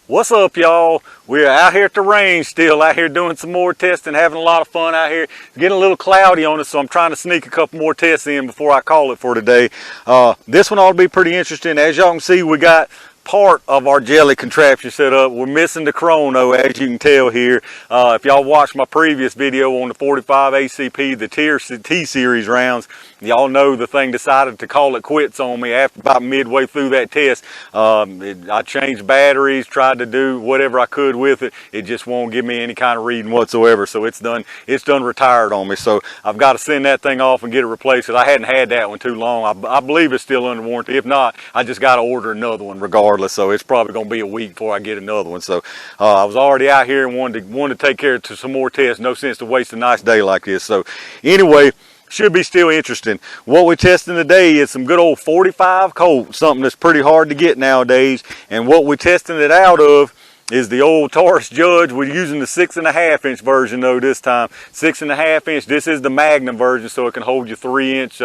What's up, y'all? We're out here at the range still, out here doing some more testing, having a lot of fun out here. It's getting a little cloudy on us, so I'm trying to sneak a couple more tests in before I call it for today. This one ought to be pretty interesting. As y'all can see, we got part of our jelly contraption set up. We're missing the chrono, as you can tell here. If y'all watched my previous video on the 45 ACP, the T-Series rounds, y'all know the thing decided to call it quits on me after about midway through that test. I changed batteries, tried to do whatever I could with it. It just won't give me any kind of reading whatsoever. So it's done retired on me. So I've got to send that thing off and get it replaced. I hadn't had that one too long. I believe it's still under warranty. If not, I just got to order another one regardless. So it's probably going to be a week before I get another one. So I was already out here and wanted to take care of some more tests. No sense to waste a nice day like this. So anyway, should be still interesting. What we're testing today is some good old 45 Colt, something that's pretty hard to get nowadays. And what we're testing it out of is the old Taurus Judge. We're using the 6.5 inch version though this time. 6.5 inch. This is the Magnum version, so it can hold you 3 inch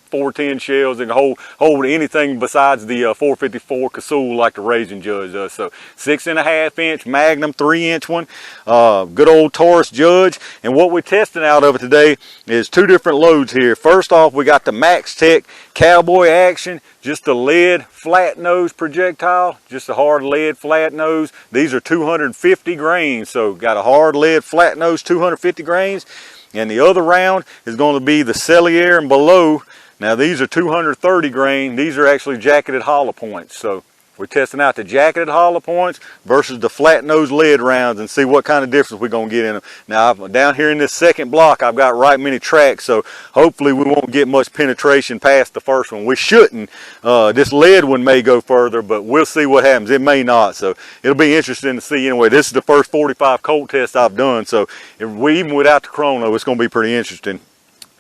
410 shells. It can hold anything besides the 454 Casul like the Raging Judge does. So 6.5 inch Magnum 3 inch one. Good old Taurus Judge. And what we're testing out of it today is two different loads here. First off, we got the Max Tech Cowboy Action, just a lead flat nose projectile, just a hard lead flat nose. These are 250 grains, so got a hard lead flat nose, 250 grains. And the other round is going to be the Cellier and below. Now these are 230 grain. These are actually jacketed hollow points. So we're testing out the jacketed hollow points versus the flat nose lead rounds and see what kind of difference we're going to get in them. Now down here in this second block, I've got right many tracks, so hopefully we won't get much penetration past the first one. We shouldn't. This lead one may go further, but we'll see what happens. It may not, so it'll be interesting to see. Anyway, this is the first 45 Colt test I've done, so even without the chrono, it's going to be pretty interesting.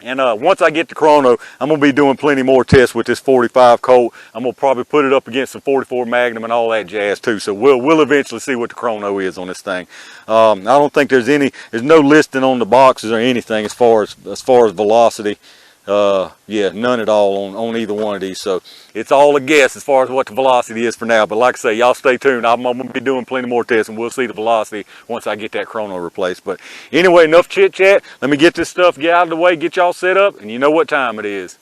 And once I get the chrono, I'm going to be doing plenty more tests with this 45 Colt. I'm going to probably put it up against some 44 Magnum and all that jazz too. So we'll eventually see what the chrono is on this thing. I don't think there's no listing on the boxes or anything as far as velocity. Yeah, none at all on either one of these. So it's all a guess as far as what the velocity is for now. But like I say, y'all stay tuned. I'm going to be doing plenty more tests and we'll see the velocity once I get that chrono replaced. But anyway, enough chit chat. Let me get this stuff out of the way, get y'all set up, and you know what time it is.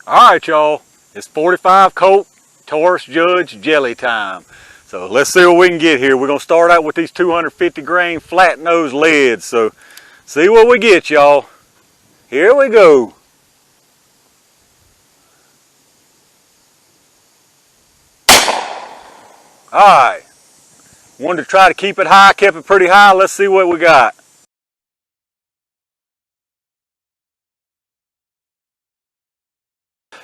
All right, y'all. It's 45 Colt Taurus Judge jelly time. So let's see what we can get here. We're going to start out with these 250 grain flat nose leads. So see what we get, y'all. Here we go. Alright, wanted to try to keep it high, kept it pretty high. Let's see what we got.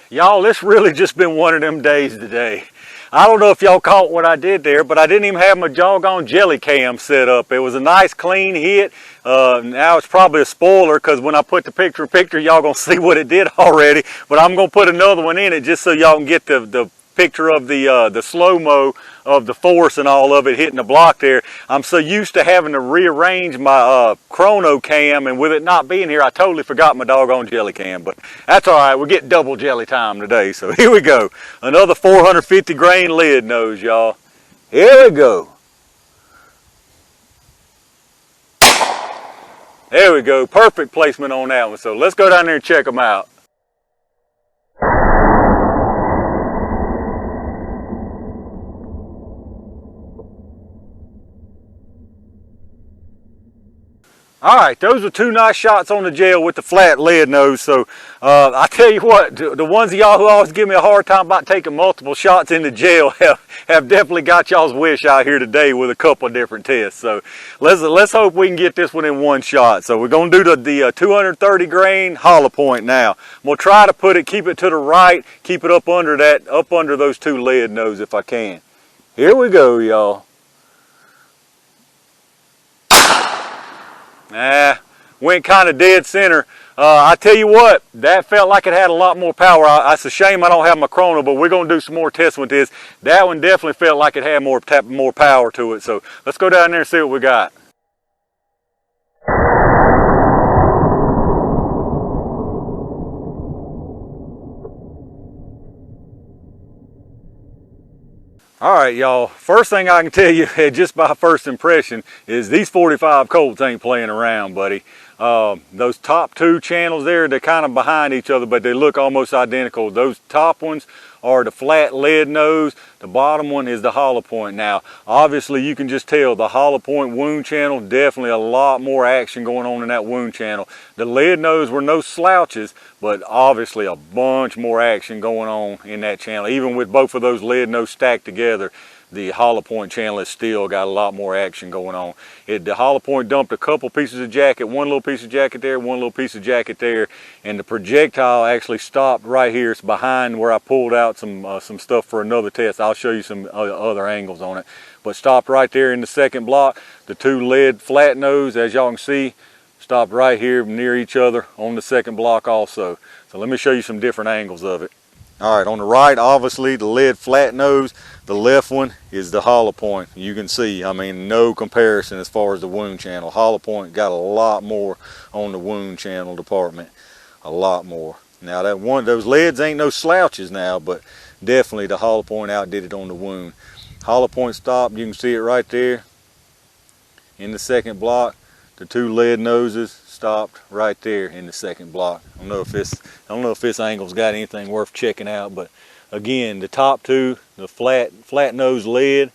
Y'all, it's really just been one of them days today. I don't know if y'all caught what I did there, but I didn't even have my doggone jelly cam set up. It was a nice clean hit. Now it's probably a spoiler because when I put the picture, y'all gonna see what it did already. But I'm gonna put another one in it just so y'all can get the picture of the slow-mo of the force and all of it hitting the block there. I'm so used to having to rearrange my chrono cam, and with it not being here, I totally forgot my doggone jelly cam. But that's all right. We're getting double jelly time today. So here we go. Another 450 grain lead nose, y'all. Here we go. There we go. Perfect placement on that one. So let's go down there and check them out. Alright, those were two nice shots on the gel with the flat lead nose. So I tell you what, the ones of y'all who always give me a hard time about taking multiple shots in the gel have definitely got y'all's wish out here today with a couple of different tests. So let's hope we can get this one in one shot. So we're going to do the 230 grain hollow point now. I'm going to try to keep it to the right, keep it up under those two lead nose if I can. Here we go, y'all. Went kind of dead center. I tell you what, that felt like it had a lot more power. It's a shame I don't have my chrono, but we're going to do some more tests with this. That one definitely felt like it had more power to it. So let's go down there and see what we got. All right, y'all. First thing I can tell you, just by first impression, is these 45 Colts ain't playing around, buddy. Those top two channels there, they're kind of behind each other, but they look almost identical. Those top ones are the flat lead nose. The bottom one is the hollow point. Now, obviously, you can just tell the hollow point wound channel, definitely a lot more action going on in that wound channel. The lead nose were no slouches, but obviously a bunch more action going on in that channel. Even with both of those lead nose stacked together, the hollow point channel has still got a lot more action going on. The hollow point dumped a couple pieces of jacket, one little piece of jacket there, one little piece of jacket there, and the projectile actually stopped right here. It's behind where I pulled out some stuff for another test. I'll show you some other angles on it, but stopped right there in the second block. The two lead flat nose, as y'all can see, stopped right here near each other on the second block also. So let me show you some different angles of it. All right, on the right, obviously the lead flat nose. The left one is the hollow point. You can see, I mean, no comparison as far as the wound channel. Hollow point got a lot more on the wound channel department, a lot more. Now that one, those leads ain't no slouches now, but definitely the hollow point outdid it on the wound. Hollow point stopped, you can see it right there in the second block. The two lead noses stopped right there in the second block. I don't know if this angle's got anything worth checking out, but again, the top two, the flat nose lead,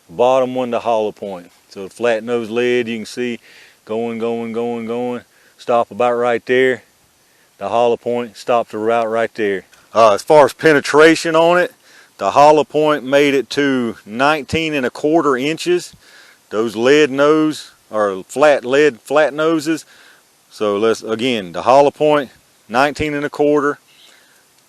bottom one the hollow point. So the flat nose lead, you can see going, stop about right there. The hollow point stops about right there. As far as penetration on it, the hollow point made it to 19¼ inches. Those lead nose or flat noses. So again, the hollow point 19¼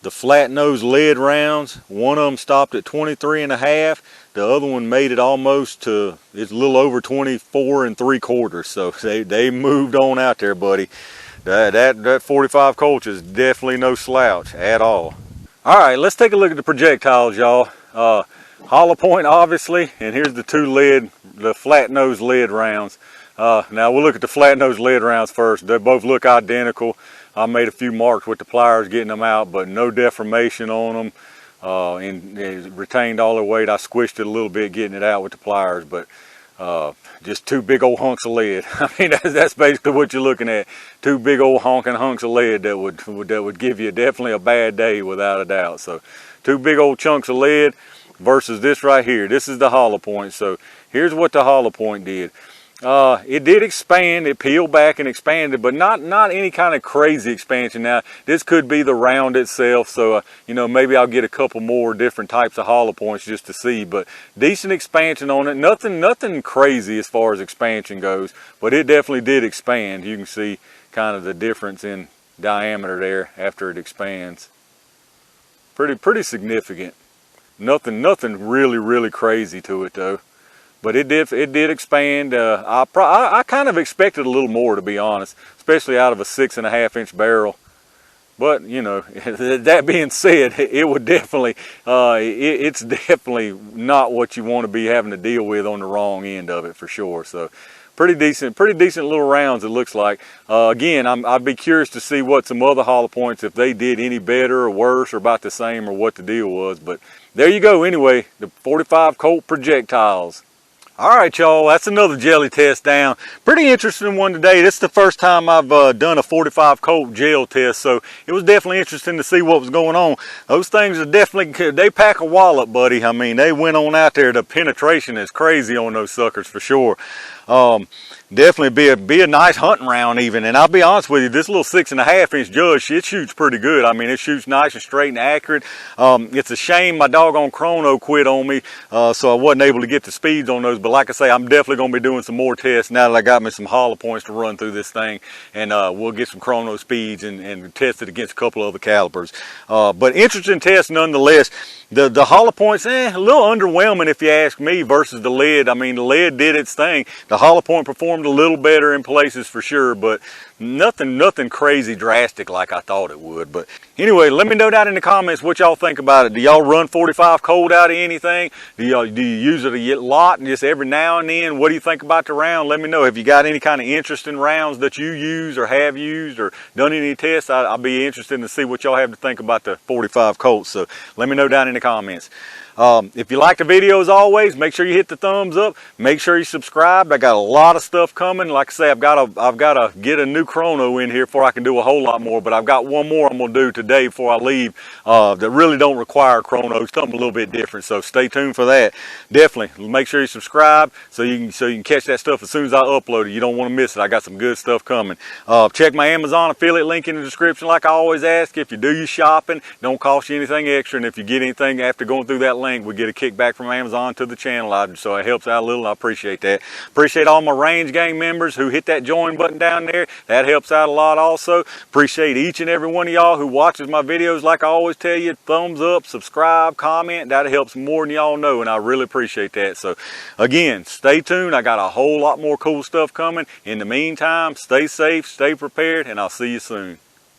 The flat nose lead rounds, one of them stopped at 23½. The other one made it almost to, it's a little over 24¾ So they moved on out there, buddy. That 45 Colt is definitely no slouch at all. All right, let's take a look at the projectiles, y'all. Hollow point, obviously, and here's the flat nose lead rounds. Now we'll look at the flat nose lead rounds first. They both look identical. I made a few marks with the pliers getting them out, but no deformation on them. And it retained all their weight. I squished it a little bit getting it out with the pliers, but just two big old hunks of lead. I mean, that's basically what you're looking at. Two big old honking hunks of lead that would give you definitely a bad day without a doubt. So two big old chunks of lead versus this right here. This is the hollow point. So here's what the hollow point did. It did expand, it peeled back and expanded, but not any kind of crazy expansion. Now, this could be the round itself, so, you know, maybe I'll get a couple more different types of hollow points just to see, but decent expansion on it. Nothing crazy as far as expansion goes, but it definitely did expand. You can see kind of the difference in diameter there after it expands. Pretty significant. Nothing really crazy to it though. But it did expand. I kind of expected a little more, to be honest, especially out of a 6½-inch barrel. But you know, that being said, it would definitely, it's definitely not what you want to be having to deal with on the wrong end of it for sure. So, pretty decent little rounds it looks like. Again, I'd be curious to see what some other hollow points, if they did any better or worse or about the same, or what the deal was. But there you go. Anyway, the 45 Colt projectiles. All right, y'all, that's another jelly test down. Pretty interesting one today. This is the first time I've done a 45 Colt gel test, so it was definitely interesting to see what was going on. Those things are definitely, they pack a wallop, buddy. I mean, they went on out there. The penetration is crazy on those suckers for sure. Definitely be a nice hunting round even. And I'll be honest with you, this little 6½-inch Judge, it shoots pretty good. I mean, it shoots nice and straight and accurate. It's a shame my doggone chrono quit on me, so I wasn't able to get the speeds on those. But like I say, I'm definitely going to be doing some more tests now that I got me some hollow points to run through this thing. And we'll get some chrono speeds and test it against a couple of other calibers. But interesting test nonetheless. The hollow points, a little underwhelming if you ask me, versus the lead. I mean, the lead did its thing. The hollow point performed a little better in places for sure, but nothing crazy drastic like I thought it would. But anyway, let me know down in the comments what y'all think about it. Do y'all run 45 Colt out of anything? Do you use it a lot and just every now and then? What do you think about the round? Let me know. Have you got any kind of interesting rounds that you use or have used or done any tests? I'll be interested to see what y'all have to think about the 45 Colt. So let me know down in the comments. If you like the video, as always, make sure you hit the thumbs up. Make sure you subscribe. I got a lot of stuff coming. Like I say, I've got to get a new chrono in here before I can do a whole lot more. But I've got one more I'm gonna do today before I leave that really don't require chrono. Something a little bit different. So stay tuned for that. Definitely make sure you subscribe so you can catch that stuff as soon as I upload it. You don't want to miss it. I got some good stuff coming. Check my Amazon affiliate link in the description. Like I always ask, if you do your shopping, don't cost you anything extra, and if you get anything after going through that link, we get a kickback from Amazon to the channel. So it helps out a little. I appreciate that. Appreciate all my range gang members who hit that join button down there. That helps out a lot also. Appreciate each and every one of y'all who watches my videos. Like I always tell you, thumbs up, subscribe, comment. That helps more than y'all know, and I really appreciate that. So again, stay tuned. I got a whole lot more cool stuff coming. In the meantime, stay safe, stay prepared, and I'll see you soon.